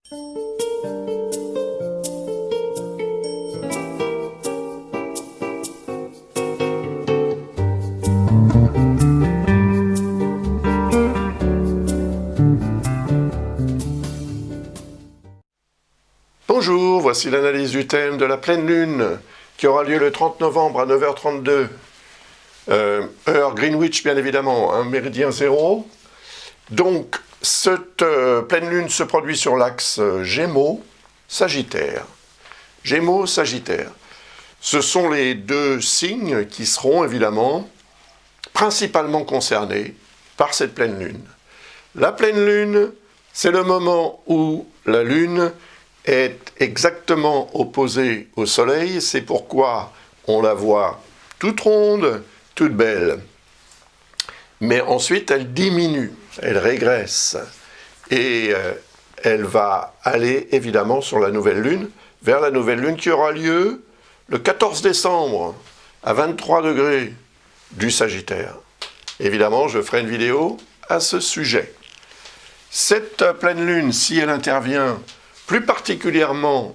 Bonjour, voici l'analyse du thème de la pleine lune qui aura lieu le 30 novembre à 9h32, heure Greenwich bien évidemment, hein, méridien 0. Donc cette pleine lune se produit sur l'axe Gémeaux-Sagittaire. Gémeaux-Sagittaire. Ce sont les deux signes qui seront évidemment principalement concernés par cette pleine lune. La pleine lune, c'est le moment où la lune est exactement opposée au soleil, c'est pourquoi on la voit toute ronde, toute belle. Mais ensuite, elle diminue, elle régresse, et elle va aller évidemment sur la nouvelle lune, vers la nouvelle lune qui aura lieu le 14 décembre à 23 degrés du Sagittaire. Évidemment, je ferai une vidéo à ce sujet. Cette pleine lune, si elle intervient plus particulièrement,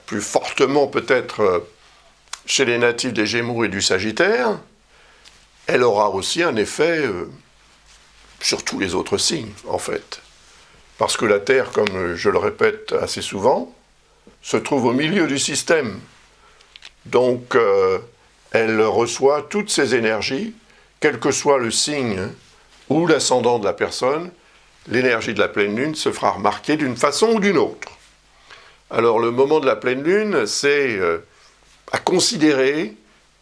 plus fortement peut-être chez les natifs des Gémeaux et du Sagittaire, elle aura aussi un effet sur tous les autres signes, en fait. Parce que la Terre, comme je le répète assez souvent, se trouve au milieu du système. Donc, elle reçoit toutes ces énergies, quel que soit le signe ou l'ascendant de la personne. L'énergie de la pleine lune se fera remarquer d'une façon ou d'une autre. Alors le moment de la pleine lune, c'est à considérer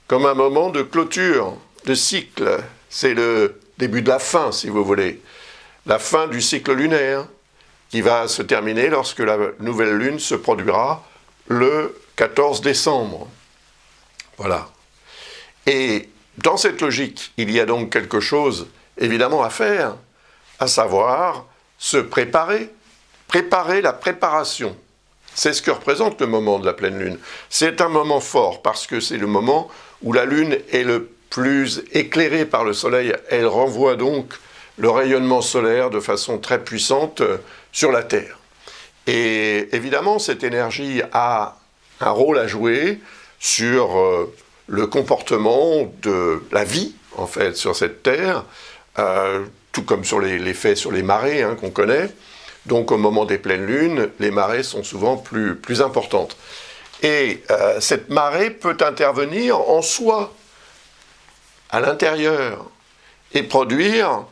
comme un moment de clôture, de cycle. C'est le début de la fin, si vous voulez. La fin du cycle lunaire, qui va se terminer lorsque la nouvelle lune se produira le 14 décembre. Voilà. Et dans cette logique, il y a donc quelque chose, évidemment, à faire, à savoir se préparer, préparer la préparation. C'est ce que représente le moment de la pleine lune. C'est un moment fort parce que c'est le moment où la lune est le plus éclairée par le soleil. Elle renvoie donc le rayonnement solaire de façon très puissante sur la Terre. Et évidemment, cette énergie a un rôle à jouer sur le comportement de la vie, en fait, sur cette Terre, tout comme sur l'effet sur les marées hein, qu'on connaît. Donc au moment des pleines lunes, les marées sont souvent plus importantes. Et cette marée peut intervenir en soi, à l'intérieur, et produire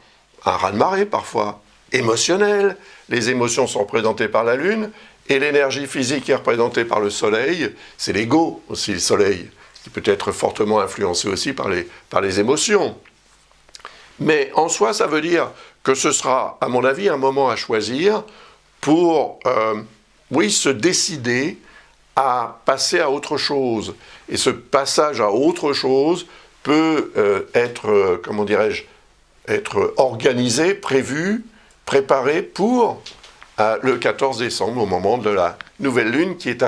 un raz-de-marée parfois, émotionnel. Les émotions sont représentées par la lune, et l'énergie physique est représentée par le soleil. C'est l'ego aussi, le soleil, qui peut être fortement influencé aussi par les émotions. Mais en soi, ça veut dire que ce sera, à mon avis, un moment à choisir pour, se décider à passer à autre chose. Et ce passage à autre chose peut être, être organisé, prévu, préparé pour le 14 décembre, au moment de la nouvelle lune, qui est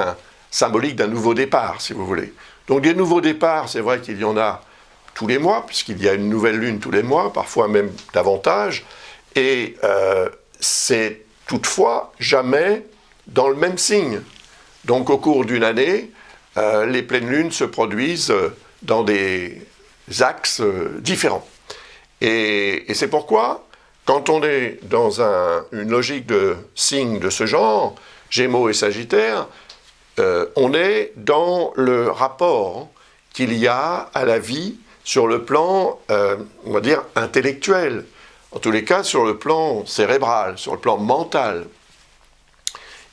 symbolique d'un nouveau départ, si vous voulez. Donc des nouveaux départs, c'est vrai qu'il y en a tous les mois, puisqu'il y a une nouvelle lune tous les mois, parfois même davantage, et c'est toutefois jamais dans le même signe. Donc au cours d'une année, les pleines lunes se produisent dans des axes différents. Et c'est pourquoi, quand on est dans une logique de signes de ce genre, Gémeaux et Sagittaire, on est dans le rapport qu'il y a à la vie sur le plan, on va dire, intellectuel, en tous les cas sur le plan cérébral, sur le plan mental,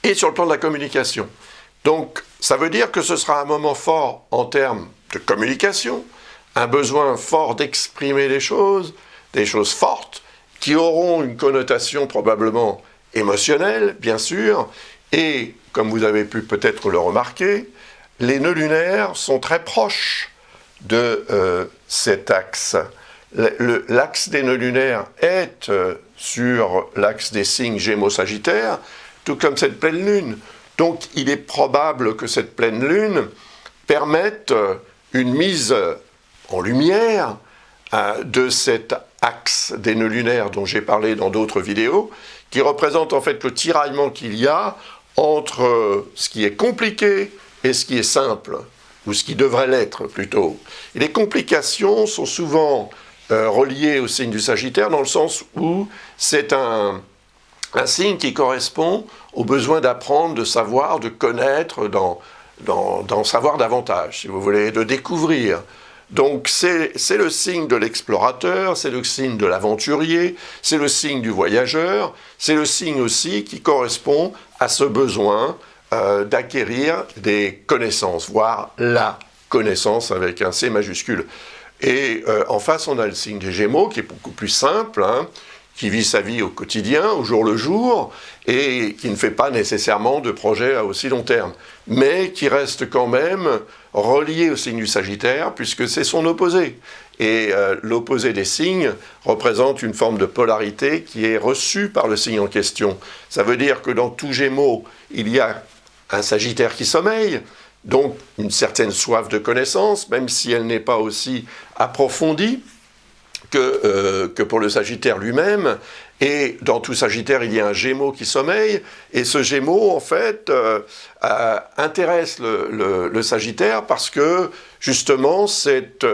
et sur le plan de la communication. Donc, ça veut dire que ce sera un moment fort en termes de communication, un besoin fort d'exprimer des choses fortes, qui auront une connotation probablement émotionnelle, bien sûr, et, comme vous avez pu peut-être le remarquer, les nœuds lunaires sont très proches de cet axe. L'axe des nœuds lunaires est sur l'axe des signes Gémeaux-Sagittaire, tout comme cette pleine lune. Donc il est probable que cette pleine lune permette une mise en lumière de cet axe des nœuds lunaires dont j'ai parlé dans d'autres vidéos, qui représente en fait le tiraillement qu'il y a entre ce qui est compliqué et ce qui est simple, ou ce qui devrait l'être plutôt. Et les complications sont souvent reliées au signe du Sagittaire, dans le sens où c'est un signe qui correspond au besoin d'apprendre, de savoir, de connaître, d'en savoir davantage, si vous voulez, de découvrir. Donc c'est le signe de l'explorateur, c'est le signe de l'aventurier, c'est le signe du voyageur, c'est le signe aussi qui correspond à ce besoin d'acquérir des connaissances, voire la connaissance avec un C majuscule. Et en face, on a le signe des Gémeaux, qui est beaucoup plus simple, hein, qui vit sa vie au quotidien, au jour le jour, et qui ne fait pas nécessairement de projet à aussi long terme, mais qui reste quand même relié au signe du Sagittaire, puisque c'est son opposé. Et l'opposé des signes représente une forme de polarité qui est reçue par le signe en question. Ça veut dire que dans tout Gémeaux, il y a un Sagittaire qui sommeille, donc une certaine soif de connaissance, même si elle n'est pas aussi approfondie que pour le Sagittaire lui-même. Et dans tout Sagittaire, il y a un Gémeaux qui sommeille, et ce Gémeaux, en fait, intéresse le Sagittaire parce que, justement, c'est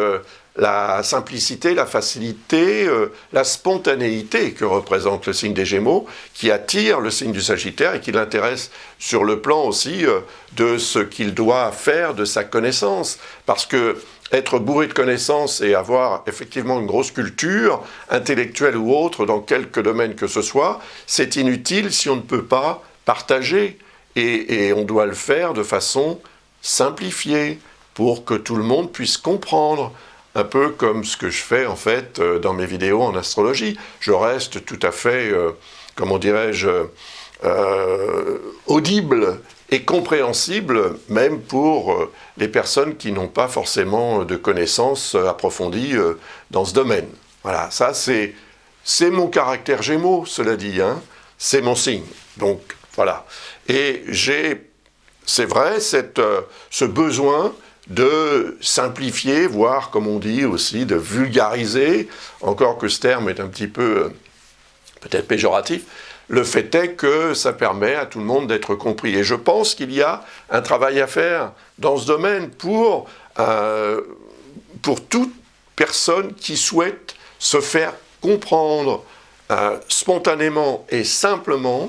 la simplicité, la facilité, la spontanéité que représente le signe des Gémeaux, qui attire le signe du Sagittaire et qui l'intéresse sur le plan aussi de ce qu'il doit faire de sa connaissance. Parce que être bourré de connaissances et avoir effectivement une grosse culture, intellectuelle ou autre, dans quelque domaine que ce soit, c'est inutile si on ne peut pas partager. Et on doit le faire de façon simplifiée, pour que tout le monde puisse comprendre. Un peu comme ce que je fais en fait dans mes vidéos en astrologie. Je reste tout à fait, comment dirais-je, audible et compréhensible, même pour les personnes qui n'ont pas forcément de connaissances approfondies dans ce domaine. Voilà, ça c'est mon caractère Gémeaux, cela dit, hein, c'est mon signe. Donc voilà. Et c'est vrai, ce besoin de simplifier, voire, comme on dit aussi, de vulgariser, encore que ce terme est un petit peu peut-être péjoratif, le fait est que ça permet à tout le monde d'être compris. Et je pense qu'il y a un travail à faire dans ce domaine pour toute personne qui souhaite se faire comprendre spontanément et simplement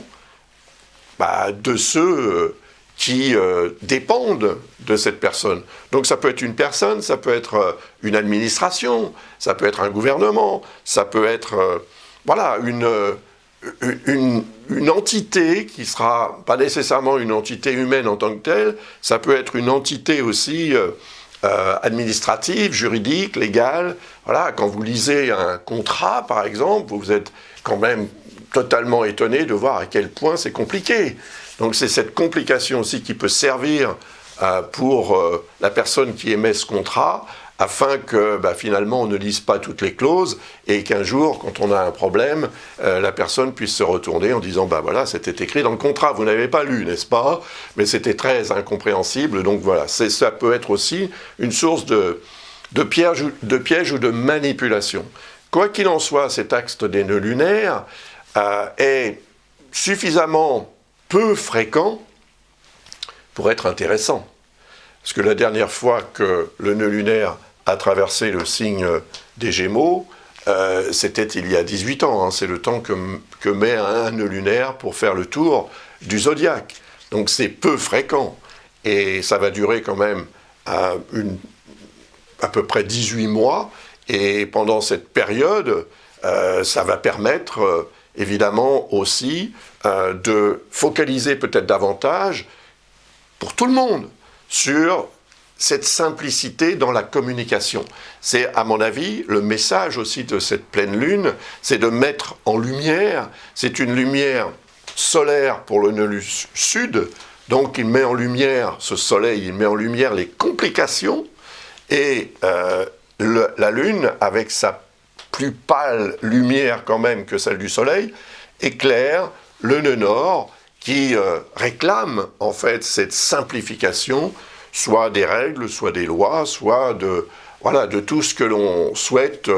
de ceux qui dépendent de cette personne. Donc ça peut être une personne, ça peut être une administration, ça peut être un gouvernement, ça peut être une entité qui sera pas nécessairement une entité humaine en tant que telle, ça peut être une entité aussi administrative, juridique, légale. Voilà, quand vous lisez un contrat, par exemple, vous êtes quand même totalement étonné de voir à quel point c'est compliqué. Donc c'est cette complication aussi qui peut servir pour la personne qui émet ce contrat, afin que finalement on ne lise pas toutes les clauses et qu'un jour, quand on a un problème, la personne puisse se retourner en disant voilà, c'était écrit dans le contrat, vous n'avez pas lu, n'est-ce pas? Mais c'était très incompréhensible, donc voilà, ça peut être aussi une source de piège ou de manipulation. Quoi qu'il en soit, cet axe des nœuds lunaires est suffisamment peu fréquent pour être intéressant. Parce que la dernière fois que le nœud lunaire a traversé le signe des Gémeaux, c'était il y a 18 ans. Hein, c'est le temps que met un nœud lunaire pour faire le tour du zodiaque. Donc c'est peu fréquent. Et ça va durer quand même à peu près 18 mois. Et pendant cette période, ça va permettre évidemment aussi de focaliser peut-être davantage, pour tout le monde, sur cette simplicité dans la communication. C'est, à mon avis, le message aussi de cette pleine lune, c'est de mettre en lumière, c'est une lumière solaire pour le nœud sud, donc il met en lumière, ce soleil, il met en lumière les complications, et la lune, avec sa plus pâle lumière quand même que celle du soleil, éclaire le nœud nord qui réclame en fait cette simplification, soit des règles, soit des lois, soit de tout ce que l'on souhaite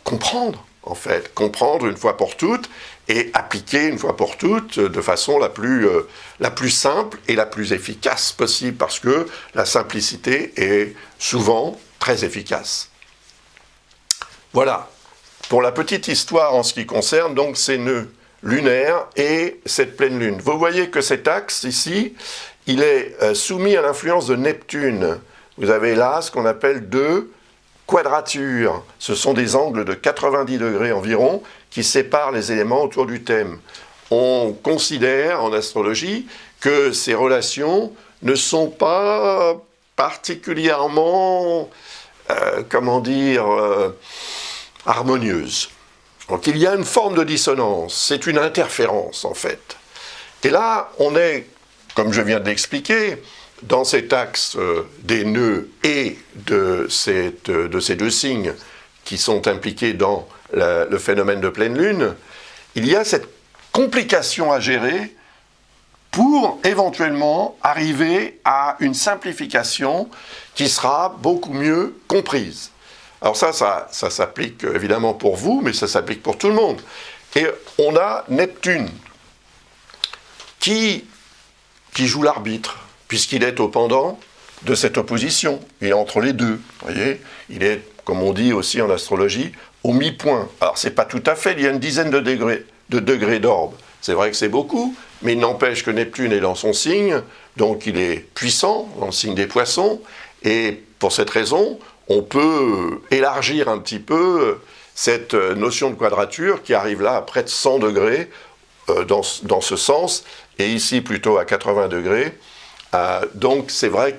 comprendre. en fait, comprendre une fois pour toutes et appliquer une fois pour toutes de façon la plus simple et la plus efficace possible, parce que la simplicité est souvent très efficace. Voilà, pour la petite histoire en ce qui concerne donc ces nœuds lunaires et cette pleine lune. Vous voyez que cet axe ici, il est soumis à l'influence de Neptune. Vous avez là ce qu'on appelle deux quadratures. Ce sont des angles de 90 degrés environ qui séparent les éléments autour du thème. On considère en astrologie que ces relations ne sont pas particulièrement, harmonieuses. Donc il y a une forme de dissonance, c'est une interférence en fait. Et là, on est, comme je viens de l'expliquer, dans cet axe des nœuds et de ces deux signes qui sont impliqués dans le phénomène de pleine lune, il y a cette complication à gérer pour éventuellement arriver à une simplification qui sera beaucoup mieux comprise. Alors ça s'applique évidemment pour vous, mais ça s'applique pour tout le monde. Et on a Neptune qui joue l'arbitre, puisqu'il est au pendant de cette opposition. Il est entre les deux, vous voyez. Il est, comme on dit aussi en astrologie, au mi-point. Alors c'est pas tout à fait, il y a une dizaine de degrés d'orbe. C'est vrai que c'est beaucoup, mais il n'empêche que Neptune est dans son signe, donc il est puissant, dans le signe des poissons, et pour cette raison, on peut élargir un petit peu cette notion de quadrature qui arrive là à près de 100 degrés dans ce sens, et ici plutôt à 80 degrés. Donc c'est vrai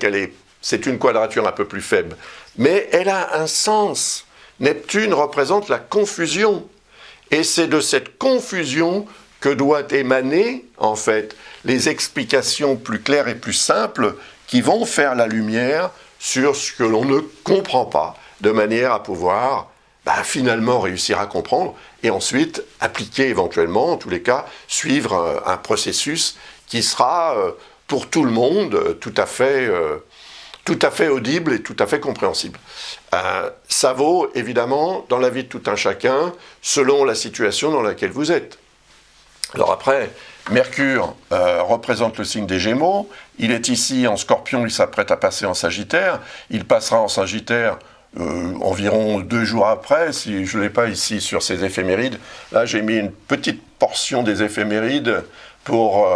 c'est une quadrature un peu plus faible. Mais elle a un sens. Neptune représente la confusion. Et c'est de cette confusion que doivent émaner, en fait, les explications plus claires et plus simples qui vont faire la lumière sur ce que l'on ne comprend pas, de manière à pouvoir finalement réussir à comprendre et ensuite appliquer éventuellement, en tous les cas, suivre un processus qui sera pour tout le monde tout à fait audible et tout à fait compréhensible. Ça vaut évidemment dans la vie de tout un chacun, selon la situation dans laquelle vous êtes. Alors après, Mercure représente le signe des Gémeaux, il est ici en Scorpion, il s'apprête à passer en Sagittaire, il passera en Sagittaire environ 2 jours après, si je ne l'ai pas ici sur ces éphémérides. Là, j'ai mis une petite portion des éphémérides pour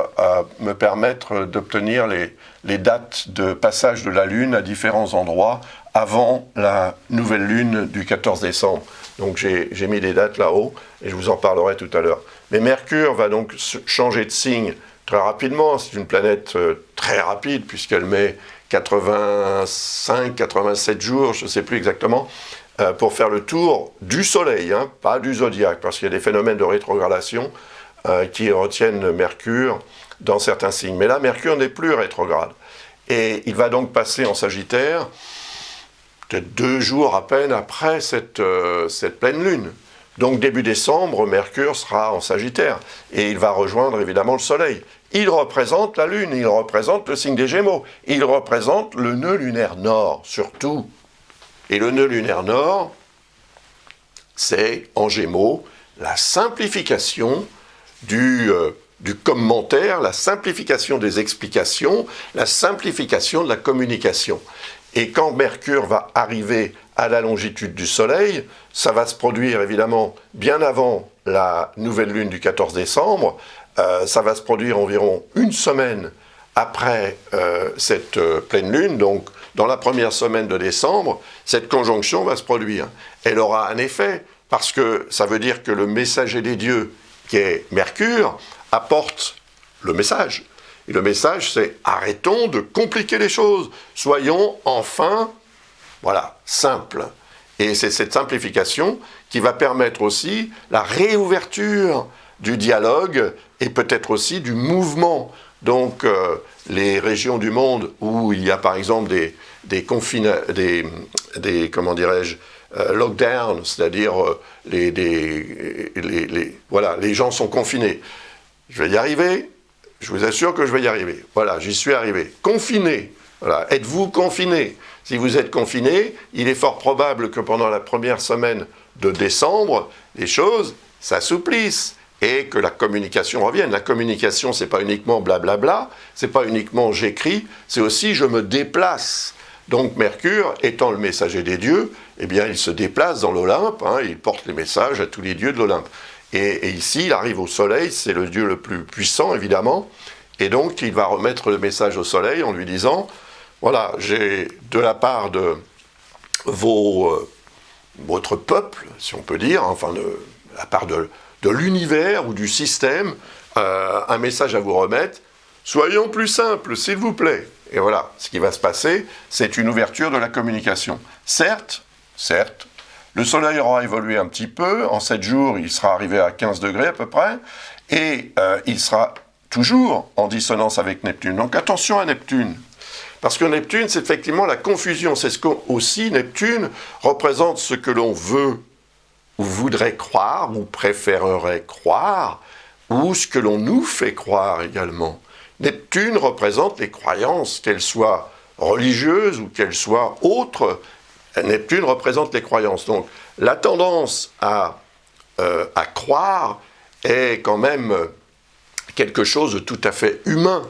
me permettre d'obtenir les dates de passage de la Lune à différents endroits avant la nouvelle Lune du 14 décembre. Donc j'ai mis les dates là-haut et je vous en parlerai tout à l'heure. Mais Mercure va donc changer de signe très rapidement. C'est une planète très rapide puisqu'elle met 85-87 jours, je ne sais plus exactement, pour faire le tour du Soleil, pas du zodiaque, parce qu'il y a des phénomènes de rétrogradation qui retiennent Mercure dans certains signes. Mais là, Mercure n'est plus rétrograde. Et il va donc passer en Sagittaire, peut-être 2 jours à peine après cette pleine lune. Donc début décembre, Mercure sera en Sagittaire. Et il va rejoindre évidemment le Soleil. Il représente la Lune, il représente le signe des Gémeaux. Il représente le nœud lunaire nord, surtout. Et le nœud lunaire nord, c'est, en Gémeaux, la simplification du commentaire, la simplification des explications, la simplification de la communication. Et quand Mercure va arriver à la longitude du Soleil, ça va se produire évidemment bien avant la nouvelle lune du 14 décembre, ça va se produire environ 1 semaine après cette pleine lune, donc dans la première semaine de décembre, cette conjonction va se produire. Elle aura un effet, parce que ça veut dire que le messager des dieux, qui est Mercure, apporte le message. Et le message, c'est « arrêtons de compliquer les choses, soyons enfin, simples ». Et c'est cette simplification qui va permettre aussi la réouverture du dialogue et peut-être aussi du mouvement. Donc, les régions du monde où il y a par exemple des lockdowns, c'est-à-dire les gens sont confinés. Je vais y arriver, je vous assure que je vais y arriver. Voilà, j'y suis arrivé. Confiné, voilà. Êtes-vous confiné ? Si vous êtes confiné, il est fort probable que pendant la première semaine de décembre, les choses s'assouplissent et que la communication revienne. La communication, c'est pas uniquement blablabla, c'est pas uniquement j'écris, c'est aussi je me déplace. Donc Mercure, étant le messager des dieux, eh bien il se déplace dans l'Olympe, il porte les messages à tous les dieux de l'Olympe. Et ici, il arrive au Soleil, c'est le dieu le plus puissant, évidemment, et donc il va remettre le message au Soleil en lui disant, voilà, j'ai de la part de votre peuple, si on peut dire, enfin de la part de l'univers ou du système, un message à vous remettre, soyons plus simples, s'il vous plaît. Et voilà, ce qui va se passer, c'est une ouverture de la communication. Certes, le Soleil aura évolué un petit peu, en 7 jours, il sera arrivé à 15 degrés à peu près, et il sera toujours en dissonance avec Neptune. Donc attention à Neptune, parce que Neptune, c'est effectivement la confusion, c'est ce qu'aussi Neptune représente ce que l'on veut, ou voudrait croire, ou préférerait croire, ou ce que l'on nous fait croire également. Neptune représente les croyances, qu'elles soient religieuses ou qu'elles soient autres. Neptune représente les croyances. Donc la tendance à croire est quand même quelque chose de tout à fait humain.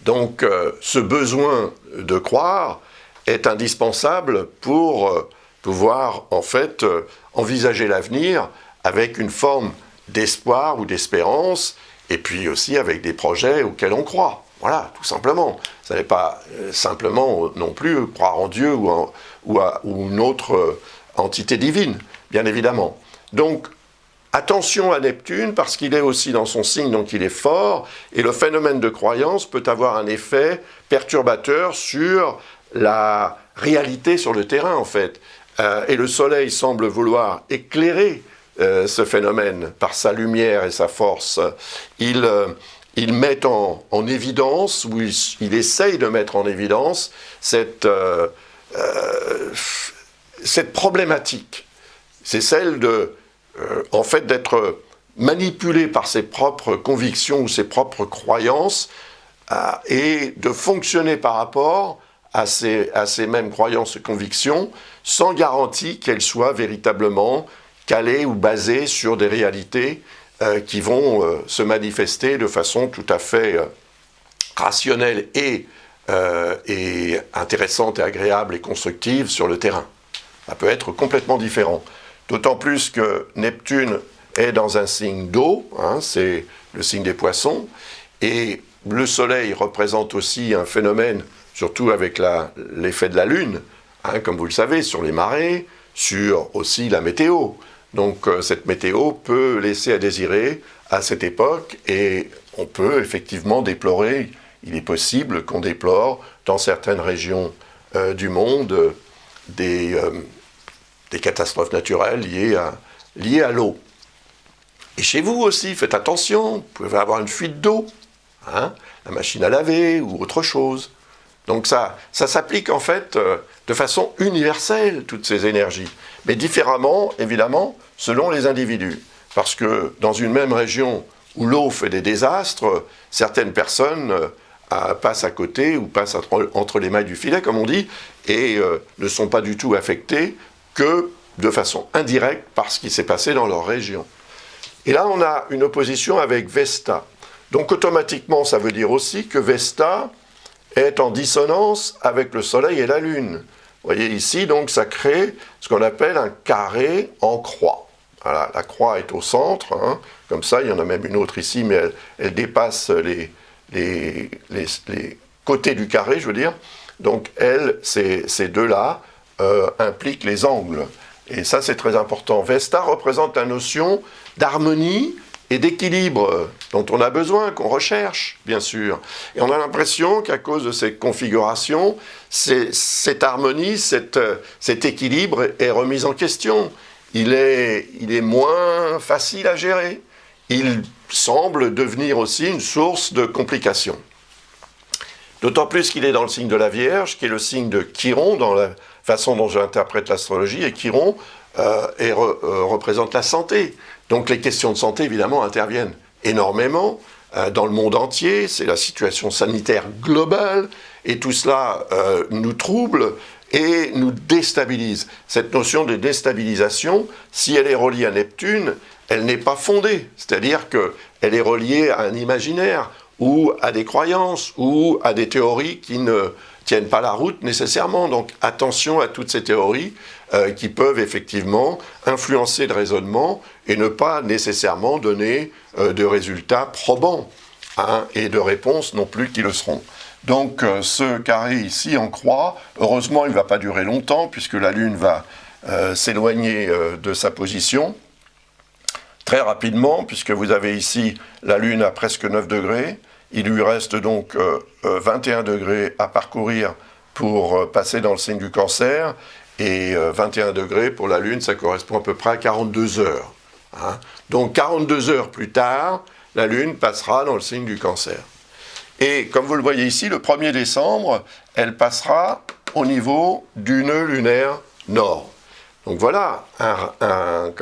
Donc ce besoin de croire est indispensable pour pouvoir en fait envisager l'avenir avec une forme d'espoir ou d'espérance, et puis aussi avec des projets auxquels on croit. Voilà, tout simplement. Ça n'est pas simplement non plus croire en Dieu ou une autre entité divine, bien évidemment. Donc, attention à Neptune, parce qu'il est aussi dans son signe, donc il est fort, et le phénomène de croyance peut avoir un effet perturbateur sur la réalité sur le terrain, en fait. Et le Soleil semble vouloir éclairer ce phénomène par sa lumière et sa force. Il met en évidence, ou il essaye de mettre en évidence cette problématique. C'est celle en fait, d'être manipulé par ses propres convictions ou ses propres croyances et de fonctionner par rapport à ces mêmes croyances et convictions sans garantie qu'elles soient véritablement calées ou basées sur des réalités qui vont se manifester de façon tout à fait rationnelle et intéressante et agréable et constructive sur le terrain. Ça peut être complètement différent. D'autant plus que Neptune est dans un signe d'eau, c'est le signe des poissons, et le Soleil représente aussi un phénomène, surtout avec l'effet de la Lune, comme vous le savez, sur les marées, sur aussi la météo. Donc cette météo peut laisser à désirer à cette époque, et on peut effectivement déplorer, il est possible qu'on déplore dans certaines régions du monde des catastrophes naturelles liées à l'eau. Et chez vous aussi, faites attention, vous pouvez avoir une fuite d'eau, la machine à laver ou autre chose. Donc ça s'applique en fait de façon universelle, toutes ces énergies, mais différemment, évidemment, selon les individus. Parce que dans une même région où l'eau fait des désastres, certaines personnes passent à côté ou passent entre les mailles du filet, comme on dit, et ne sont pas du tout affectées que de façon indirecte par ce qui s'est passé dans leur région. Et là, on a une opposition avec Vesta. Donc automatiquement, ça veut dire aussi que Vesta est en dissonance avec le Soleil et la Lune. Vous voyez ici, donc, ça crée ce qu'on appelle un carré en croix. Voilà, la croix est au centre, comme ça, il y en a même une autre ici, mais elle dépasse les côtés du carré, je veux dire. Donc, ces deux-là impliquent les angles. Et ça, c'est très important. Vesta représente la notion d'harmonie et d'équilibre dont on a besoin, qu'on recherche, bien sûr. Et on a l'impression qu'à cause de ces configurations, cette harmonie, cet équilibre est remis en question. Il est moins facile à gérer. Il semble devenir aussi une source de complications. D'autant plus qu'il est dans le signe de la Vierge, qui est le signe de Chiron, dans la façon dont j'interprète l'astrologie, et Chiron représente la santé. Donc les questions de santé, évidemment, interviennent énormément dans le monde entier, c'est la situation sanitaire globale, et tout cela nous trouble, et nous déstabilise. Cette notion de déstabilisation, si elle est reliée à Neptune, elle n'est pas fondée, c'est-à-dire qu'elle est reliée à un imaginaire, ou à des croyances, ou à des théories qui ne tiennent pas la route nécessairement. Donc attention à toutes ces théories qui peuvent effectivement influencer le raisonnement et ne pas nécessairement donner de résultats probants, hein, et de réponses non plus qui le seront. Donc ce carré ici en croix, heureusement il ne va pas durer longtemps puisque la Lune va s'éloigner de sa position très rapidement, puisque vous avez ici la Lune à presque 9 degrés. Il lui reste donc 21 degrés à parcourir pour passer dans le signe du Cancer, et 21 degrés pour la Lune, ça correspond à peu près à 42 heures. Hein. Donc 42 heures plus tard, la Lune passera dans le signe du Cancer. Et comme vous le voyez ici, le 1er décembre, elle passera au niveau du nœud lunaire nord. Donc voilà un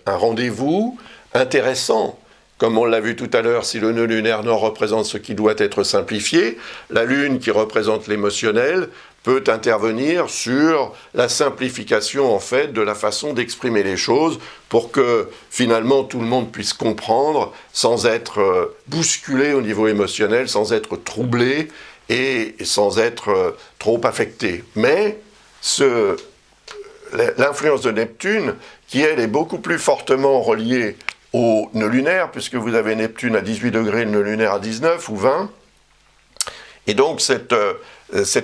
rendez-vous intéressant. Comme on l'a vu tout à l'heure, si le nœud lunaire nord représente ce qui doit être simplifié, la Lune qui représente l'émotionnel peut intervenir sur la simplification en fait de la façon d'exprimer les choses pour que finalement tout le monde puisse comprendre sans être bousculé au niveau émotionnel, sans être troublé et sans être trop affecté. Mais l'influence de Neptune, qui elle est beaucoup plus fortement reliée au nœud lunaire, puisque vous avez Neptune à 18 degrés, le nœud lunaire à 19 ou 20. Et donc cette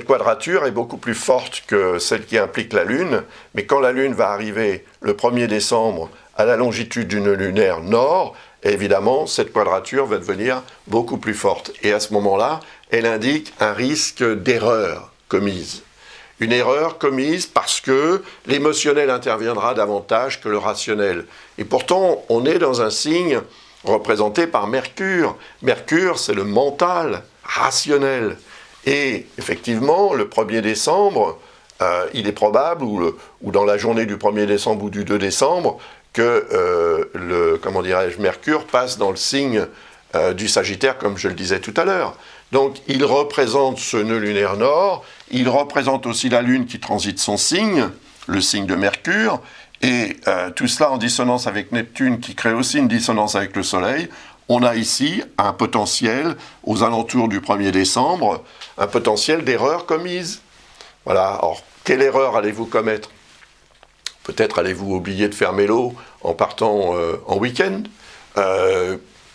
quadrature est beaucoup plus forte que celle qui implique la Lune, mais quand la Lune va arriver le 1er décembre à la longitude du nœud lunaire nord, évidemment, cette quadrature va devenir beaucoup plus forte. Et à ce moment-là, elle indique un risque d'erreur commise. Une erreur commise parce que l'émotionnel interviendra davantage que le rationnel. Et pourtant, on est dans un signe représenté par Mercure. Mercure, c'est le mental, rationnel. Et effectivement, le 1er décembre, il est probable, ou dans la journée du 1er décembre ou du 2 décembre, que Mercure passe dans le signe du Sagittaire, comme je le disais tout à l'heure. Donc, il représente ce nœud lunaire nord, il représente aussi la Lune qui transite son signe, le signe de Mercure, et tout cela en dissonance avec Neptune, qui crée aussi une dissonance avec le Soleil. On a ici un potentiel, aux alentours du 1er décembre, un potentiel d'erreur commise. Voilà, alors, quelle erreur allez-vous commettre ? Peut-être allez-vous oublier de fermer l'eau en partant en week-end.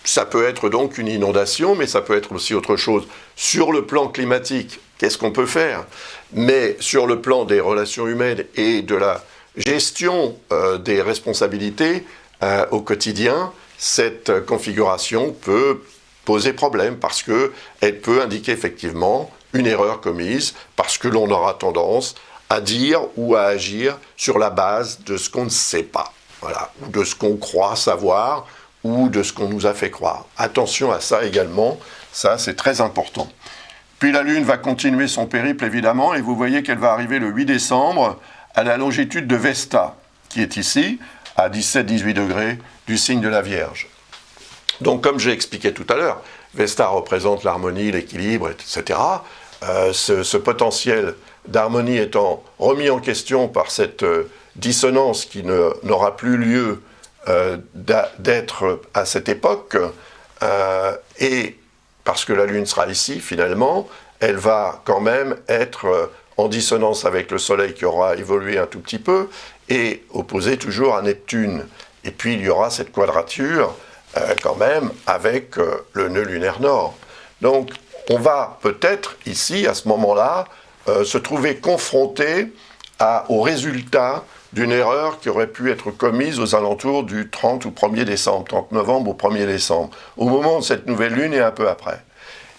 Ça peut être donc une inondation, mais ça peut être aussi autre chose. Sur le plan climatique, qu'est-ce qu'on peut faire ? Mais sur le plan des relations humaines et de la gestion des responsabilités au quotidien, cette configuration peut poser problème parce qu'elle peut indiquer effectivement une erreur commise, parce que l'on aura tendance à dire ou à agir sur la base de ce qu'on ne sait pas, voilà, ou de ce qu'on croit savoir, ou de ce qu'on nous a fait croire. Attention à ça également, ça c'est très important. Puis la Lune va continuer son périple évidemment, et vous voyez qu'elle va arriver le 8 décembre à la longitude de Vesta, qui est ici, à 17-18 degrés du signe de la Vierge. Donc comme j'ai expliqué tout à l'heure, Vesta représente l'harmonie, l'équilibre, etc. Ce potentiel d'harmonie étant remis en question par cette dissonance qui n'aura plus lieu d'être à cette époque, et parce que la Lune sera ici finalement, elle va quand même être en dissonance avec le Soleil qui aura évolué un tout petit peu, et opposé toujours à Neptune. Et puis il y aura cette quadrature quand même avec le nœud lunaire nord. Donc on va peut-être ici, à ce moment-là, se trouver confronté au résultat d'une erreur qui aurait pu être commise aux alentours du 30 ou 1er décembre, 30 novembre au 1er décembre, au moment de cette nouvelle lune et un peu après.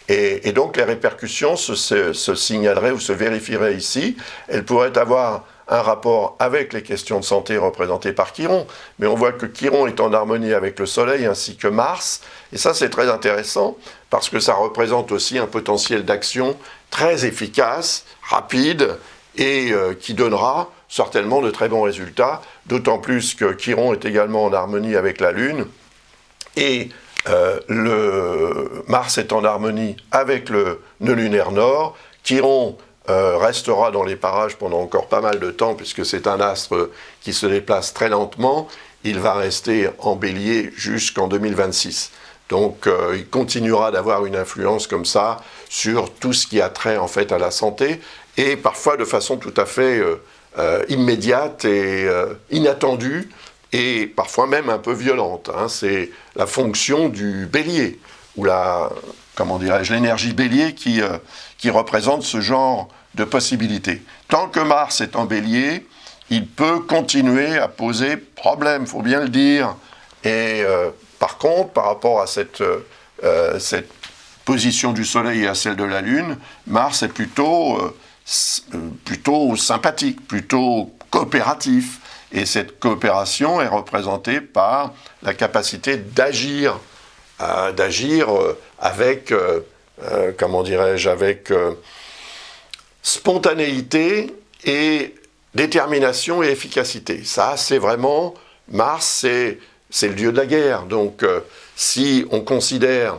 Et donc les répercussions se signaleraient ou se vérifieraient ici. Elles pourraient avoir un rapport avec les questions de santé représentées par Chiron, mais on voit que Chiron est en harmonie avec le Soleil ainsi que Mars, et ça c'est très intéressant parce que ça représente aussi un potentiel d'action très efficace, rapide, et qui donnera certainement de très bons résultats, d'autant plus que Chiron est également en harmonie avec la Lune, et le Mars est en harmonie avec le nœud lunaire nord. Chiron restera dans les parages pendant encore pas mal de temps, puisque c'est un astre qui se déplace très lentement. Il va rester en Bélier jusqu'en 2026. Donc il continuera d'avoir une influence comme ça sur tout ce qui a trait en fait à la santé, et parfois de façon tout à fait immédiate et inattendue, et parfois même un peu violente. C'est la fonction du Bélier, ou l'énergie Bélier qui représente ce genre de possibilités. Tant que Mars est en Bélier, il peut continuer à poser problème, il faut bien le dire. Et par contre, par rapport à cette position du Soleil et à celle de la Lune, Mars est plutôt sympathique, plutôt coopératif. Et cette coopération est représentée par la capacité d'agir avec, avec spontanéité et détermination et efficacité. Ça, c'est vraiment, Mars, c'est le dieu de la guerre. Donc, si on considère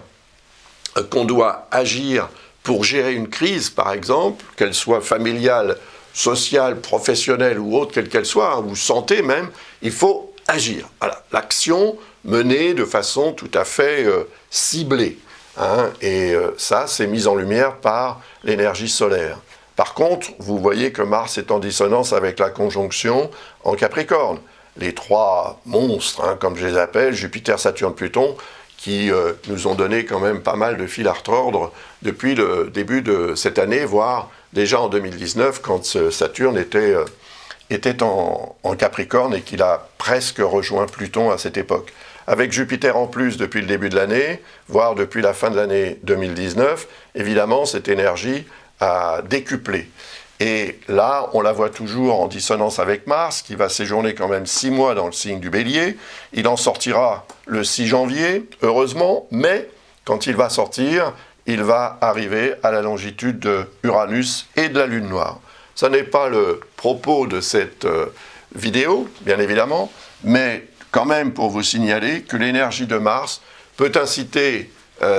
qu'on doit agir pour gérer une crise, par exemple, qu'elle soit familiale, sociale, professionnelle ou autre, quelle qu'elle soit, ou santé même, il faut agir. Voilà, l'action menée de façon tout à fait ciblée. Et ça, c'est mis en lumière par l'énergie solaire. Par contre, vous voyez que Mars est en dissonance avec la conjonction en Capricorne. Les trois monstres, comme je les appelle, Jupiter, Saturne, Pluton, qui nous ont donné quand même pas mal de fil à retordre depuis le début de cette année, voire déjà en 2019, quand Saturne était en Capricorne et qu'il a presque rejoint Pluton à cette époque. Avec Jupiter en plus depuis le début de l'année, voire depuis la fin de l'année 2019, évidemment, cette énergie a décuplé. Et là, on la voit toujours en dissonance avec Mars, qui va séjourner quand même 6 mois dans le signe du Bélier. Il en sortira le 6 janvier, heureusement, mais quand il va sortir, il va arriver à la longitude de Uranus et de la Lune noire. Ce n'est pas le propos de cette vidéo, bien évidemment, mais quand même pour vous signaler que l'énergie de Mars peut inciter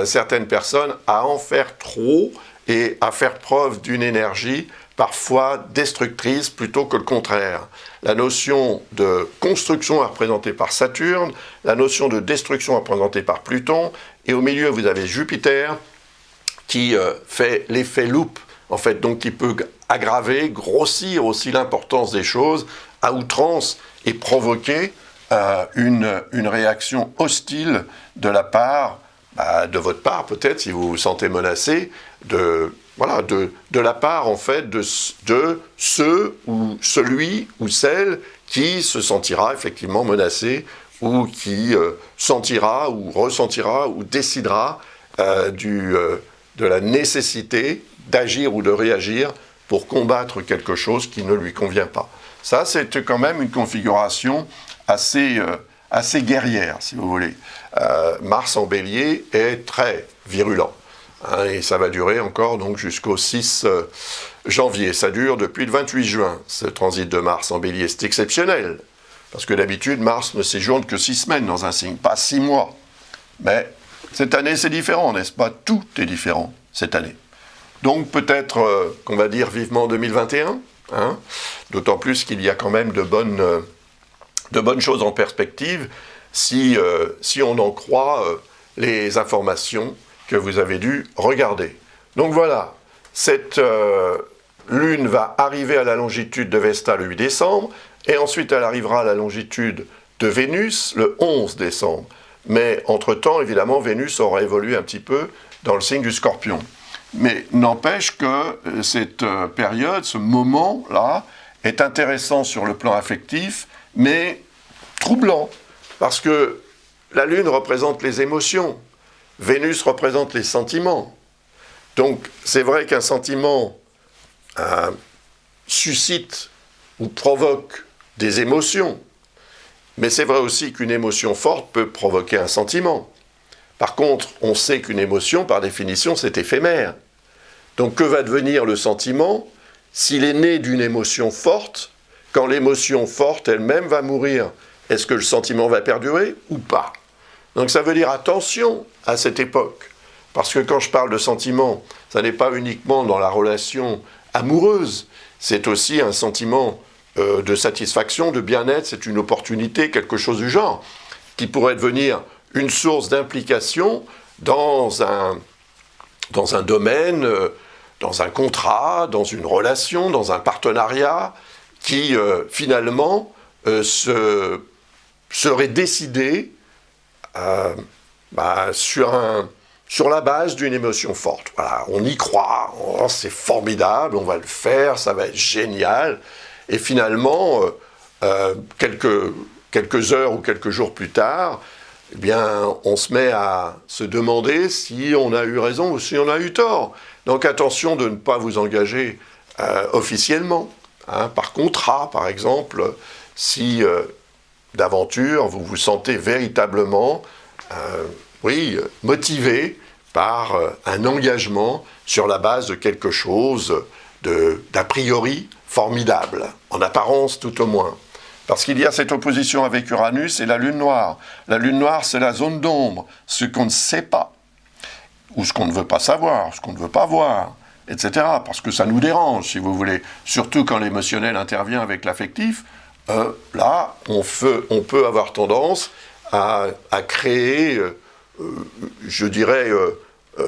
certaines personnes à en faire trop et à faire preuve d'une énergie parfois destructrice plutôt que le contraire. La notion de construction est représentée par Saturne, la notion de destruction est représentée par Pluton, et au milieu vous avez Jupiter qui fait l'effet loupe, en fait, donc qui peut aggraver, grossir aussi l'importance des choses à outrance et provoquer une réaction hostile de la part, de votre part peut-être, si vous vous sentez menacé, de la part en fait de ceux ou celui ou celle qui se sentira effectivement menacé ou qui sentira ou ressentira ou décidera de la nécessité d'agir ou de réagir pour combattre quelque chose qui ne lui convient pas. Ça, c'est quand même une configuration assez guerrière, si vous voulez. Mars en Bélier est très virulent. Et ça va durer encore donc jusqu'au 6 janvier. Ça dure depuis le 28 juin, ce transit de Mars en Bélier. C'est exceptionnel, parce que d'habitude, Mars ne séjourne que 6 semaines dans un signe, pas 6 mois. Mais cette année, c'est différent, n'est-ce pas? Tout est différent cette année. Donc peut-être qu'on va dire vivement 2021, d'autant plus qu'il y a quand même de bonnes choses en perspective, si on en croit les informations que vous avez dû regarder. Donc voilà, cette lune va arriver à la longitude de Vesta le 8 décembre, et ensuite elle arrivera à la longitude de Vénus le 11 décembre. Mais entre-temps, évidemment, Vénus aura évolué un petit peu dans le signe du Scorpion. Mais n'empêche que cette période, ce moment-là, est intéressant sur le plan affectif, mais troublant, parce que la Lune représente les émotions, Vénus représente les sentiments. Donc, c'est vrai qu'un sentiment suscite ou provoque des émotions, mais c'est vrai aussi qu'une émotion forte peut provoquer un sentiment. Par contre, on sait qu'une émotion, par définition, c'est éphémère. Donc, que va devenir le sentiment s'il est né d'une émotion forte, quand l'émotion forte elle-même va mourir? Est-ce que le sentiment va perdurer ou pas? Donc ça veut dire attention à cette époque. Parce que quand je parle de sentiment, ça n'est pas uniquement dans la relation amoureuse. C'est aussi un sentiment de satisfaction, de bien-être, c'est une opportunité, quelque chose du genre, qui pourrait devenir une source d'implication dans un domaine, dans un contrat, dans une relation, dans un partenariat, qui finalement serait décidé sur la base d'une émotion forte. Voilà, on y croit, c'est formidable, on va le faire, ça va être génial. Et finalement, quelques heures ou quelques jours plus tard, eh bien, on se met à se demander si on a eu raison ou si on a eu tort. Donc attention de ne pas vous engager officiellement, par contrat par exemple, si d'aventure vous vous sentez véritablement motivé par un engagement sur la base de quelque chose d'a priori formidable, en apparence tout au moins. Parce qu'il y a cette opposition avec Uranus et la Lune noire. La Lune noire, c'est la zone d'ombre, ce qu'on ne sait pas, ou ce qu'on ne veut pas savoir, ce qu'on ne veut pas voir, etc. Parce que ça nous dérange, si vous voulez. Surtout quand l'émotionnel intervient avec l'affectif, là, on peut avoir tendance à créer, je dirais,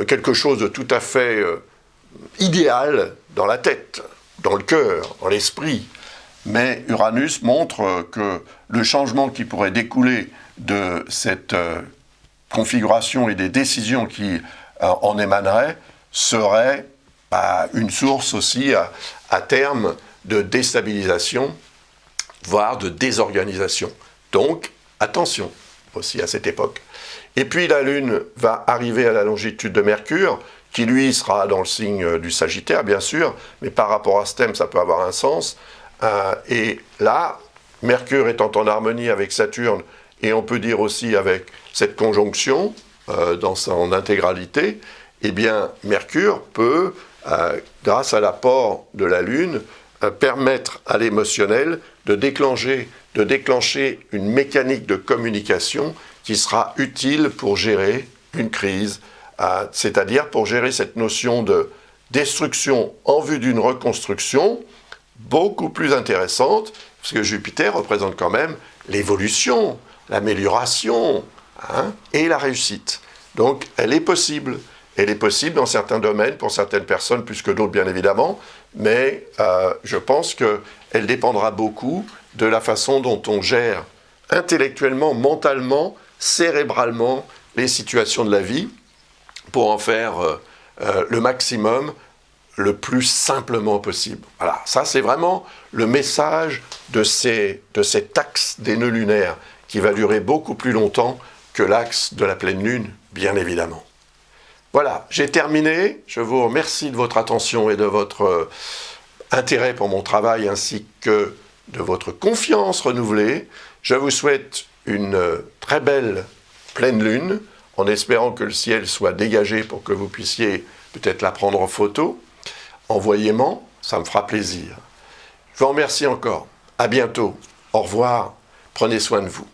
quelque chose de tout à fait idéal dans la tête, dans le cœur, dans l'esprit. Mais Uranus montre que le changement qui pourrait découler de cette configuration et des décisions qui en émaneraient serait une source aussi à terme de déstabilisation, voire de désorganisation. Donc, attention aussi à cette époque. Et puis la Lune va arriver à la longitude de Mercure, qui lui sera dans le signe du Sagittaire, bien sûr, mais par rapport à ce thème, ça peut avoir un sens. Et là, Mercure étant en harmonie avec Saturne, et on peut dire aussi avec cette conjonction dans son intégralité, eh bien, Mercure peut, grâce à l'apport de la Lune, permettre à l'émotionnel de déclencher une mécanique de communication qui sera utile pour gérer une crise, c'est-à-dire pour gérer cette notion de destruction en vue d'une reconstruction beaucoup plus intéressante, parce que Jupiter représente quand même l'évolution, l'amélioration et la réussite. Donc elle est possible. Elle est possible dans certains domaines, pour certaines personnes plus que d'autres bien évidemment, mais je pense qu'elle dépendra beaucoup de la façon dont on gère intellectuellement, mentalement, cérébralement les situations de la vie pour en faire le maximum, le plus simplement possible. Voilà, ça c'est vraiment le message de cet axe des nœuds lunaires qui va durer beaucoup plus longtemps que l'axe de la pleine lune, bien évidemment. Voilà, j'ai terminé. Je vous remercie de votre attention et de votre intérêt pour mon travail ainsi que de votre confiance renouvelée. Je vous souhaite une très belle pleine lune en espérant que le ciel soit dégagé pour que vous puissiez peut-être la prendre en photo. Envoyez-moi, ça me fera plaisir. Je vous remercie encore. À bientôt. Au revoir. Prenez soin de vous.